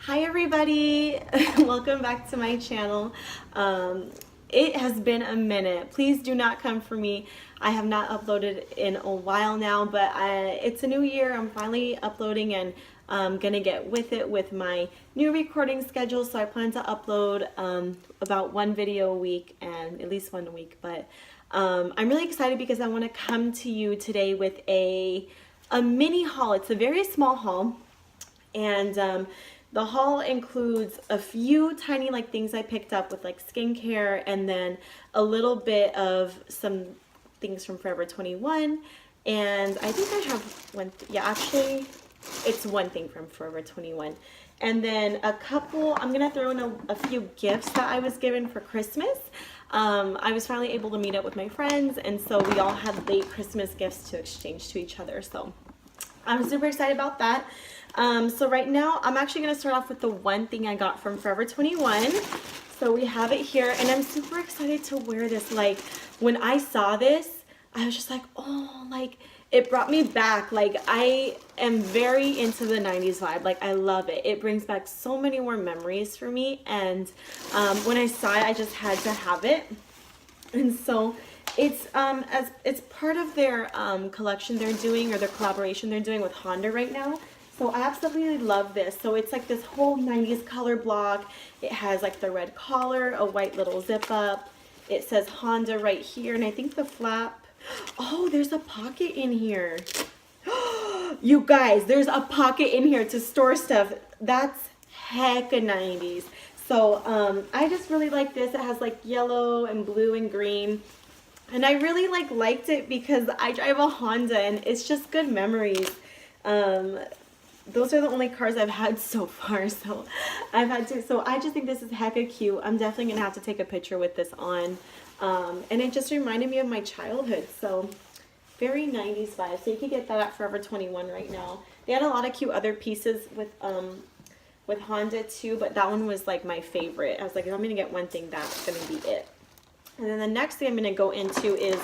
Hi everybody, welcome back to my channel. It has been a minute. Please do not come for me. I have not uploaded in a while now, but it's a new year. I'm finally uploading and I'm gonna get with it with my new recording schedule. So I plan to upload about one video a week, and at least one a week. But I'm really excited because I want to come to you today with a mini haul. It's a very small haul, and the haul includes a few tiny things I picked up with skincare, and then a little bit of some things from Forever 21. And I think I have one, yeah, actually it's one thing from Forever 21. And then a couple, I'm gonna throw in a few gifts that I was given for Christmas. I was finally able to meet up with my friends, and so we all had late Christmas gifts to exchange to each other. So I'm super excited about that. So right now, I'm actually going to start off with the one thing I got from Forever 21. So we have it here, and I'm super excited to wear this. Like, when I saw this, I was just like, oh, it brought me back. I am very into the 90s vibe. I love it. It brings back so many more memories for me, and when I saw it, I just had to have it. And so it's it's part of their collection they're doing, or their collaboration they're doing with Honda right now. So I absolutely love this. So it's like this whole 90s color block. It has the red collar, a white little zip up. It says Honda right here, and I think the flap. Oh, there's a pocket in here. You guys, there's a pocket in here to store stuff. That's hecka 90s. So I just really like this. It has yellow and blue and green. And I really liked it because I drive a Honda, and it's just good memories. Those are the only cars I've had so far, so I just think this is hecka cute. I'm definitely gonna have to take a picture with this on. And it just reminded me of my childhood, so very 90s vibe. So you can get that at Forever 21 right now. They had a lot of cute other pieces with Honda too, but that one was my favorite. I was like, if I'm gonna get one thing, that's gonna be it. And then the next thing I'm gonna go into is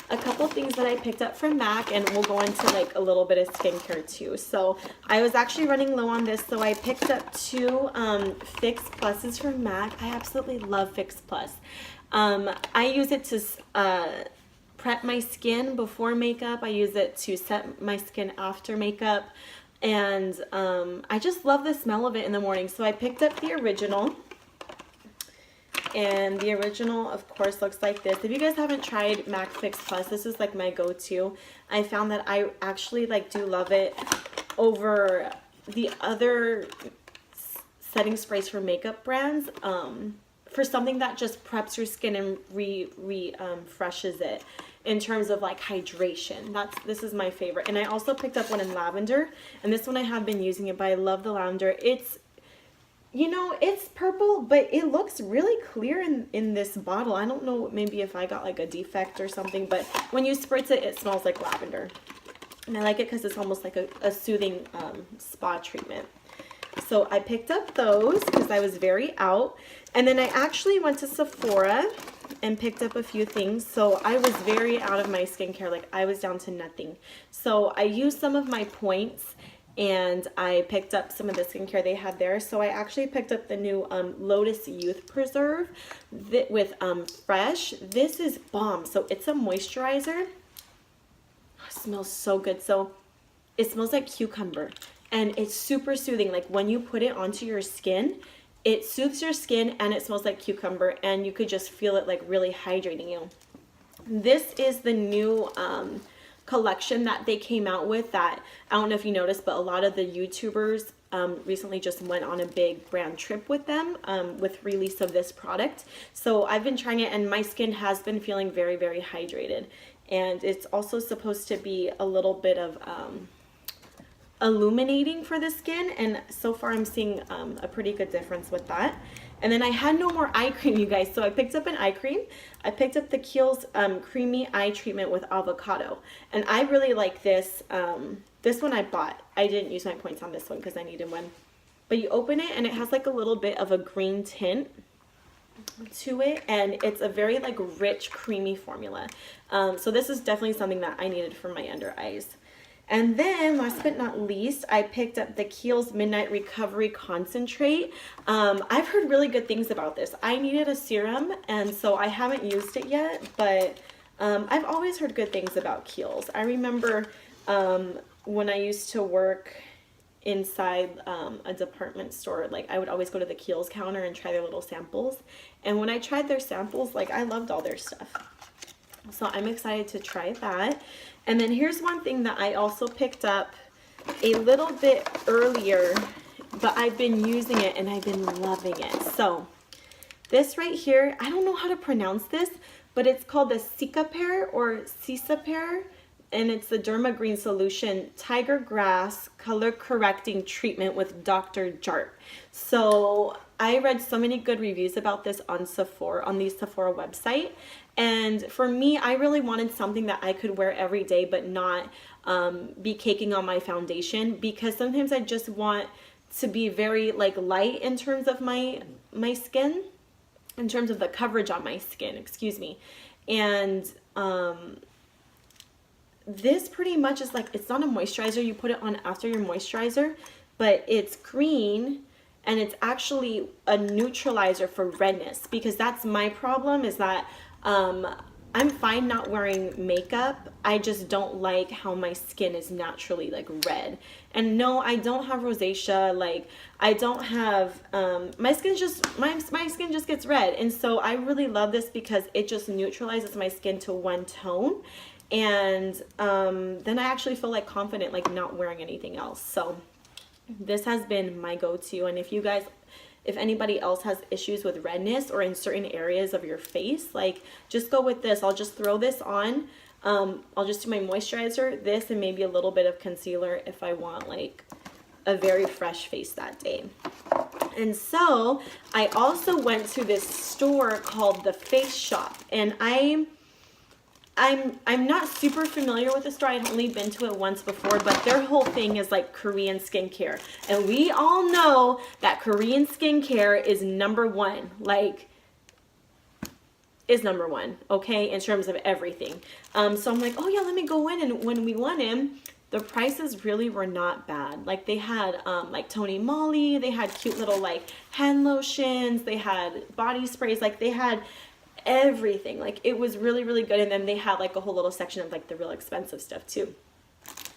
a couple things that I picked up from MAC, and we'll go into a little bit of skincare too. So I was actually running low on this, so I picked up two Fix Pluses from MAC. I absolutely love Fix Plus. I use it to prep my skin before makeup. I use it to set my skin after makeup, and I just love the smell of it in the morning. So I picked up the original. And the original, of course, looks like this. If you guys haven't tried MAC Fix Plus, this is my go-to. I found that I actually do love it over the other setting sprays for makeup brands. For something that just preps your skin and refreshes it in terms of hydration. This is my favorite. And I also picked up one in lavender, and this one I have been using it, but I love the lavender. It's, you know, it's purple, but it looks really clear in this bottle. I don't know, maybe if I got a defect or something, but when you spritz it, it smells like lavender. And I like it because it's almost like a soothing spa treatment. So I picked up those because I was very out. And then I actually went to Sephora and picked up a few things. So I was very out of my skincare. I was down to nothing. So I used some of my points, and I picked up some of the skincare they had there. So I actually picked up the new Lotus Youth Preserve with Fresh. This is bomb. So it's a moisturizer. Oh, it smells so good. So it smells like cucumber, and it's super soothing. When you put it onto your skin, it soothes your skin, and it smells like cucumber, and you could just feel it really hydrating you. This is the new collection that they came out with that, I don't know if you noticed, but a lot of the YouTubers recently just went on a big brand trip with them with release of this product. So I've been trying it, and my skin has been feeling very, very hydrated. And it's also supposed to be a little bit of illuminating for the skin, and so far I'm seeing a pretty good difference with that. And then I had no more eye cream, you guys, so I picked up an eye cream. I picked up the Kiehl's Creamy Eye Treatment with Avocado, and I really like this. This one I bought. I didn't use my points on this one because I needed one. But you open it, and it has a little bit of a green tint to it, and it's a very rich, creamy formula. So this is definitely something that I needed for my under eyes. And then last but not least, I picked up the Kiehl's Midnight Recovery Concentrate. I've heard really good things about this. I needed a serum, and so I haven't used it yet, but I've always heard good things about Kiehl's. I remember when I used to work inside a department store, like I would always go to the Kiehl's counter and try their little samples. And when I tried their samples, like I loved all their stuff. So I'm excited to try that. And then here's one thing that I also picked up a little bit earlier, but I've been using it and I've been loving it. So this right here, I don't know how to pronounce this, but it's called the Cicapair or Cicapair, and it's the Derma Green Solution Tiger Grass Color Correcting Treatment with Dr. Jart. So I read so many good reviews about this on Sephora, on the Sephora website. And for me, I really wanted something that I could wear every day but not be caking on my foundation, because sometimes I just want to be very like light in terms of my skin, in terms of the coverage on my skin, excuse me. And this pretty much is like, it's not a moisturizer. You put it on after your moisturizer, but it's green and it's actually a neutralizer for redness, because that's my problem, is that I'm fine not wearing makeup. I just don't like how my skin is naturally like red. And no, I don't have rosacea. Like I don't have, my skin just gets red. And so I really love this because it just neutralizes my skin to one tone. And then I actually feel like confident, like not wearing anything else. So this has been my go-to. And if anybody else has issues with redness or in certain areas of your face, like just go with this. I'll just throw this on. I'll just do my moisturizer, this, and maybe a little bit of concealer if I want like a very fresh face that day. And so I also went to this store called The Face Shop, and I'm not super familiar with the store. I've only been to it once before, but their whole thing is like Korean skincare. And we all know that Korean skincare is number one, like is number one, okay, in terms of everything. So I'm like, oh yeah, let me go in. And when we went in, the prices really were not bad. Like they had like Tony Moly, they had cute little like hand lotions, they had body sprays, like they had everything. Like it was really, really good. And then they had like a whole little section of like the real expensive stuff too.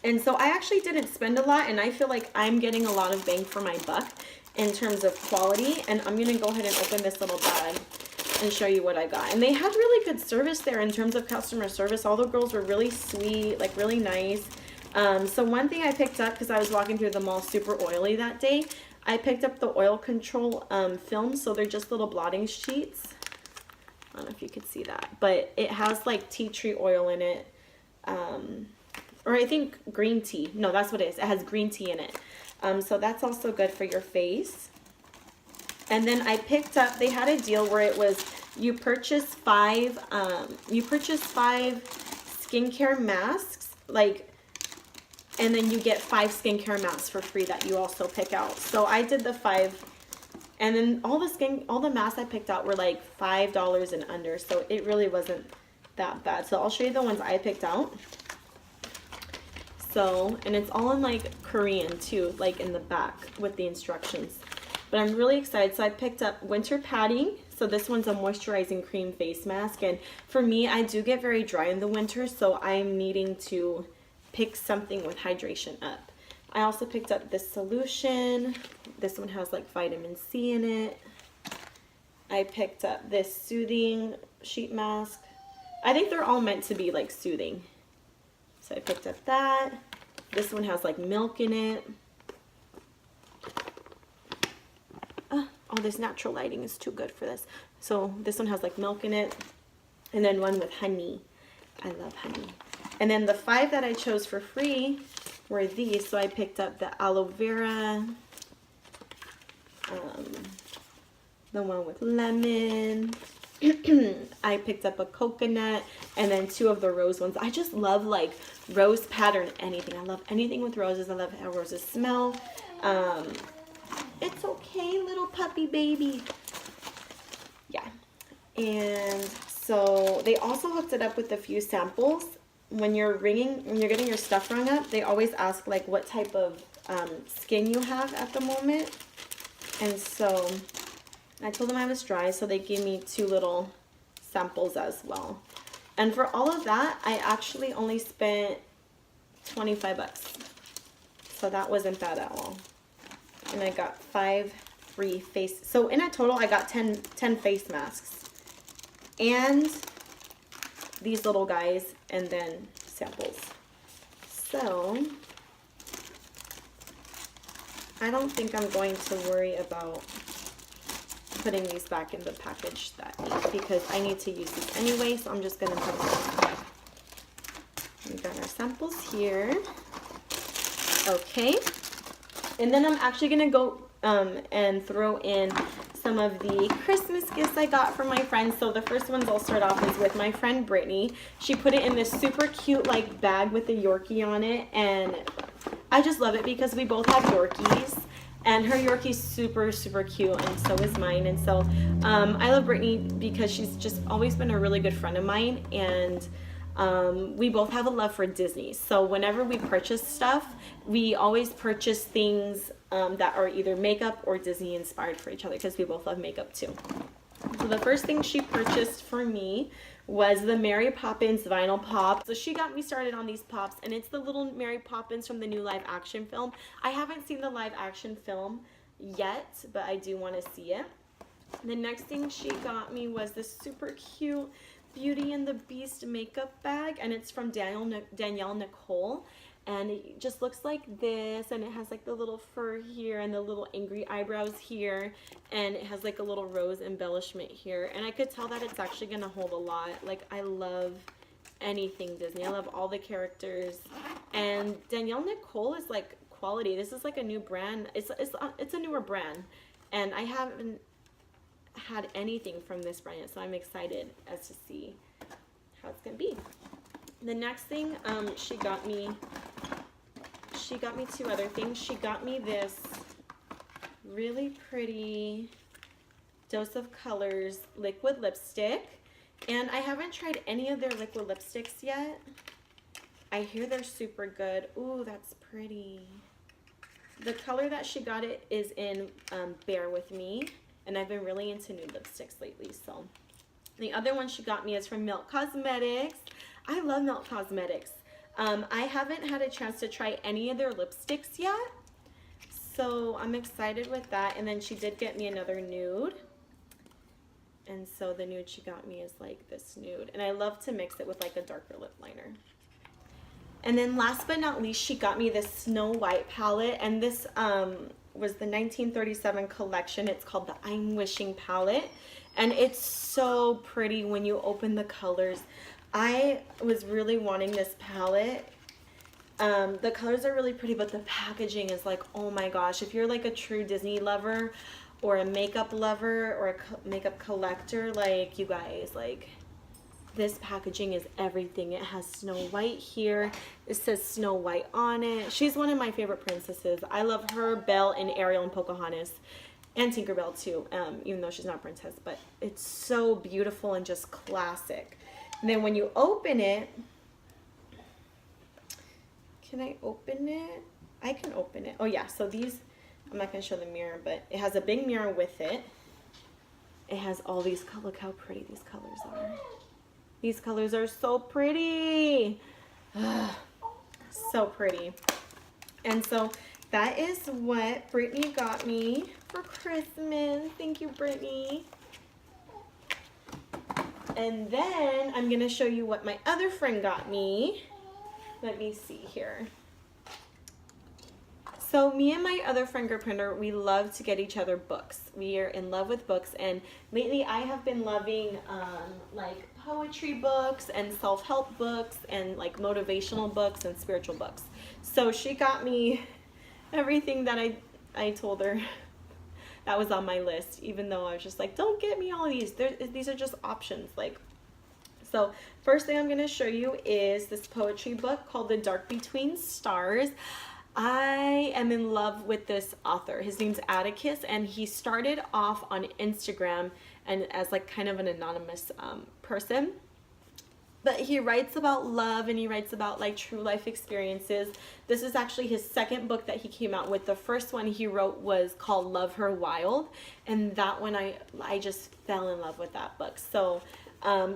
And so I actually didn't spend a lot, and I feel like I'm getting a lot of bang for my buck in terms of quality. And I'm gonna go ahead and open this little bag and show you what I got. And they had really good service there in terms of customer service. All the girls were really sweet, like really nice. So one thing I picked up, because I was walking through the mall super oily that day, I picked up the oil control film. So they're just little blotting sheets. I don't know if you could see that, but it has like tea tree oil in it, or I think green tea. No, that's what it is. It has green tea in it. So that's also good for your face. And then I picked up, they had a deal where it was, you purchase five skincare masks, like, and then you get 5 skincare masks for free that you also pick out. So I did the 5. And then all the masks I picked out were like $5 and under. So it really wasn't that bad. So I'll show you the ones I picked out. So, and it's all in like Korean too, like in the back with the instructions. But I'm really excited. So I picked up Winter Padding. So this one's a moisturizing cream face mask. And for me, I do get very dry in the winter. So I'm needing to pick something with hydration up. I also picked up this solution. This one has like vitamin C in it. I picked up this soothing sheet mask. I think they're all meant to be like soothing. So I picked up that. This one has like milk in it. Oh, this natural lighting is too good for this. So this one has like milk in it. And then one with honey. I love honey. And then the 5 that I chose for free were these. So I picked up the aloe vera, the one with lemon. I picked up a coconut, and then 2 of the rose ones. I just love like rose pattern anything. I love anything with roses. I love how roses smell. It's okay, little puppy baby. Yeah. And so they also hooked it up with a few samples. when you're getting your stuff rung up, they always ask like what type of skin you have at the moment. And so I told them I was dry, so they gave me 2 little samples as well. And for all of that, I actually only spent 25 bucks. So that wasn't bad at all. And I got 5 free face. So in a total, I got 10 face masks. And these little guys, and then samples. So I don't think I'm going to worry about putting these back in the package that because I need to use these anyway, so I'm just gonna put them back. We've got our samples here. Okay, and then I'm actually gonna go and throw in some of the Christmas gifts I got from my friends. So the first ones I'll start off is with my friend Brittany. She put it in this super cute like bag with a Yorkie on it, and I just love it because we both have Yorkies. And her Yorkie's super, super cute, and so is mine. And so I love Brittany because she's just always been a really good friend of mine, and we both have a love for Disney. So whenever we purchase stuff, we always purchase things that are either makeup or Disney inspired for each other because we both love makeup too. So the first thing she purchased for me was the Mary Poppins vinyl pop. So she got me started on these pops, and it's the little Mary Poppins from the new live action film. I haven't seen the live action film yet, but I do want to see it. The next thing she got me was this super cute Beauty and the Beast makeup bag, and it's from Danielle Nicole. And it just looks like this, and it has like the little fur here and the little angry eyebrows here, and it has like a little rose embellishment here, and I could tell that it's actually gonna hold a lot. Like, I love anything Disney. I love all the characters, and Danielle Nicole is like quality. This is like a new brand. It's a newer brand, and I haven't had anything from this brand yet, so I'm excited as to see how it's gonna be. The next thing she got me 2 other things. She got me this really pretty Dose of Colors liquid lipstick, and I haven't tried any of their liquid lipsticks yet. I hear they're super good. Ooh, that's pretty. The color that she got it is in Bear With Me, and I've been really into nude lipsticks lately. So the other one she got me is from Milk Cosmetics. I love Milk Cosmetics. I haven't had a chance to try any of their lipsticks yet, so I'm excited with that. And then she did get me another nude, and so the nude she got me is like this nude, and I love to mix it with like a darker lip liner. And then last but not least, she got me this Snow White palette, and this was the 1937 collection. It's called the I'm Wishing palette, and it's so pretty when you open the colors. I was really wanting this palette. The colors are really pretty, but the packaging is like, oh my gosh. If you're like a true Disney lover or a makeup lover or a makeup collector, like, you guys, like, this packaging is everything. It has Snow White here. It says Snow White on it. She's one of my favorite princesses. I love her, Belle, and Ariel, and Pocahontas, and Tinkerbell too, even though she's not a princess. But it's so beautiful and just classic. And then when you open it, can I open it? I can open it. Oh yeah, so these, I'm not going to show the mirror, but it has a big mirror with it. It has all these, look how pretty these colors are. These colors are so pretty. So pretty. And so that is what Brittany got me for Christmas. Thank you, Brittany. And then I'm going to show you what my other friend got me. Let me see here. So me and my other friend Gripinder, we love to get each other books. We are in love with books, and lately I have been loving like poetry books and self-help books and like motivational books and spiritual books. So she got me everything that I told her that was on my list, even though I was just like, don't get me all these. These are just options. Like, so first thing I'm going to show you is this poetry book called The Dark Between Stars. I am in love with this author. His name's Atticus, and he started off on Instagram and as like kind of an anonymous person. But he writes about love, and he writes about like true life experiences. This is actually his second book that he came out with. The first one he wrote was called Love Her Wild, and that one I just fell in love with that book. So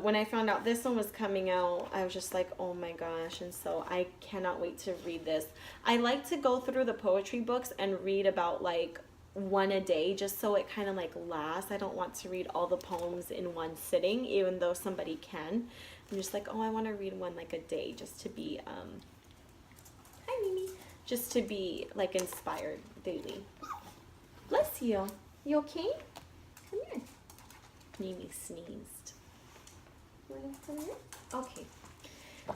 when I found out this one was coming out, I was just like, oh my gosh. And so I cannot wait to read this. I like to go through the poetry books and read about like one a day, just so it kind of like lasts. I don't want to read all the poems in one sitting, even though somebody can. I'm just like, oh, I want to read one like a day, just to be hi Mimi, just to be like inspired daily. Bless you. You okay? Come here. Mimi sneezed. You want to come here? Okay.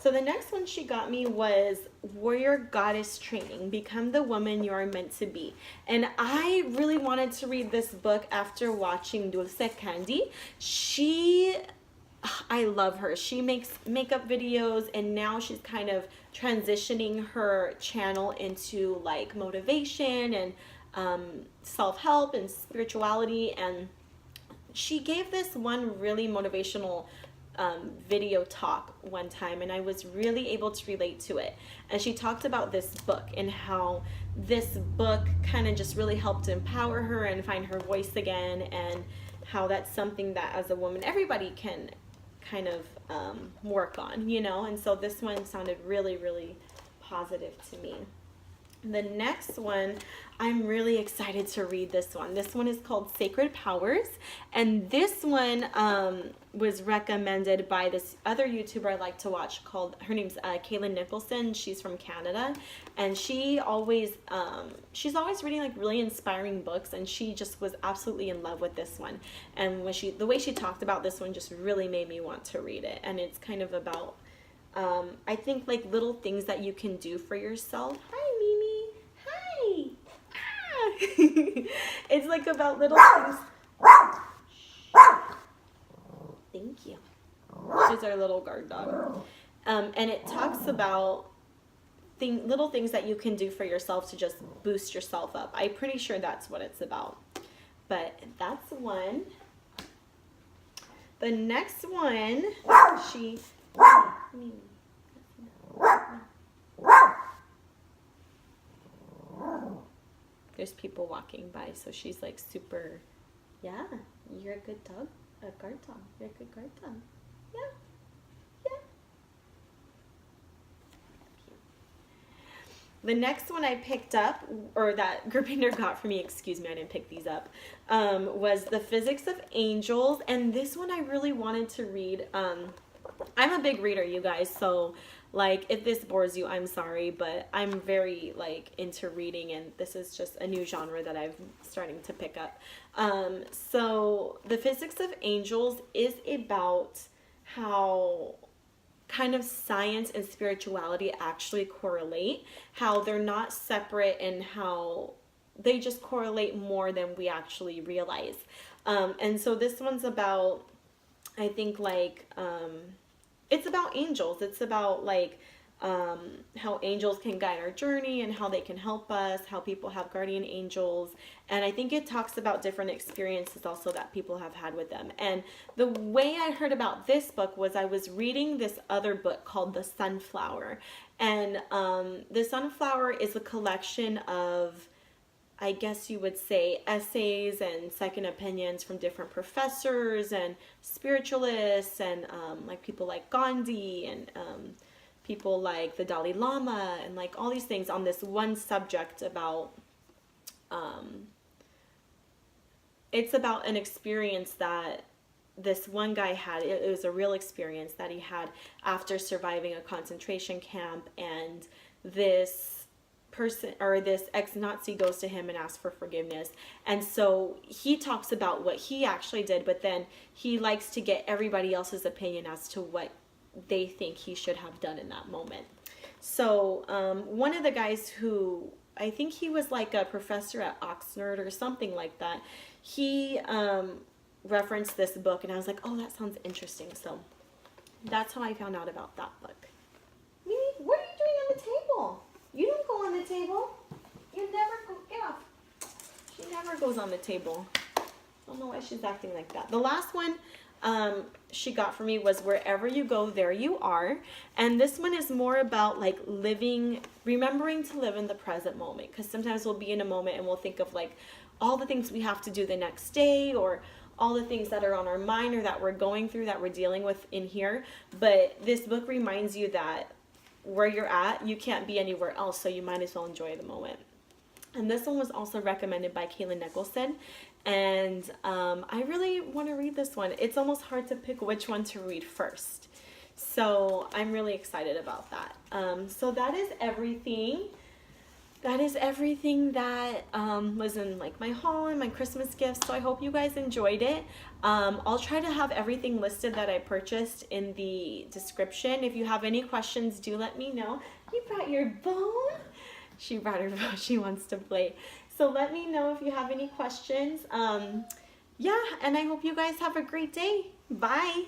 So the next one she got me was Warrior Goddess Training, Become the Woman You Are Meant to Be. And I really wanted to read this book after watching Dulce Candy. I love her. She makes makeup videos, and now she's kind of transitioning her channel into like motivation and self-help and spirituality. And she gave this one really motivational video talk one time, and I was really able to relate to it. And she talked about this book and how this book kind of just really helped empower her and find her voice again, and how that's something that as a woman everybody can kind of work on, you know. And so this one sounded really, really positive to me. The next one, I'm really excited to read this one. This one is called Sacred Powers, and this one was recommended by this other YouTuber I like to watch called, her name's Kaylin Nicholson. She's from Canada, and she's always reading like really inspiring books, and she just was absolutely in love with this one. And when the way she talked about this one just really made me want to read it. And it's kind of about I think like little things that you can do for yourself. Hi Mimi. Hi. Ah. It's like about little things. Thank you. She's our little guard dog. And it talks about little things that you can do for yourself to just boost yourself up. I'm pretty sure that's what it's about. But that's one. The next one, there's people walking by, so she's like super, yeah, you're a good dog, a guard dog, you're a good guard dog, yeah, yeah. The next one I picked up, or that Gurpinder got for me, excuse me, I didn't pick these up, was The Physics of Angels. And this one I really wanted to read. I'm a big reader, you guys, so like if this bores you, I'm sorry, but I'm very like into reading, and this is just a new genre that I'm starting to pick up. So The Physics of Angels is about how kind of science and spirituality actually correlate, how they're not separate, and how they just correlate more than we actually realize. And so this one's about, I think, like it's about angels. It's about like how angels can guide our journey and how they can help us, how people have guardian angels. And I think it talks about different experiences also that people have had with them. And the way I heard about this book was I was reading this other book called The Sunflower. And The Sunflower is a collection of, I guess you would say, essays and second opinions from different professors and spiritualists, and like people like Gandhi, and people like the Dalai Lama, and like all these things on this one subject about, it's about an experience that this one guy had. It was a real experience that he had after surviving a concentration camp, and this person, or this ex-Nazi, goes to him and asks for forgiveness. And so he talks about what he actually did, but then he likes to get everybody else's opinion as to what they think he should have done in that moment. So one of the guys who, I think he was like a professor at Oxford or something like that, he referenced this book, and I was like, oh, that sounds interesting. So that's how I found out about that book. Mimi, what are you doing on the table? You don't go on the table. You never go. Get off. She never goes on the table. I don't know why she's acting like that. The last one she got for me was Wherever You Go, There You Are. And this one is more about like remembering to live in the present moment. Because sometimes we'll be in a moment and we'll think of like all the things we have to do the next day, or all the things that are on our mind or that we're going through, that we're dealing with in here. But this book reminds you that where you're at, you can't be anywhere else, so you might as well enjoy the moment. And this one was also recommended by Kayla Nicholson, and I really want to read this one. It's almost hard to pick which one to read first, so I'm really excited about that. So that is everything. That is everything that was in like my haul and my Christmas gifts. So I hope you guys enjoyed it. I'll try to have everything listed that I purchased in the description. If you have any questions, do let me know. You brought your bone? She brought her bone. She wants to play. So let me know if you have any questions. Yeah, and I hope you guys have a great day. Bye.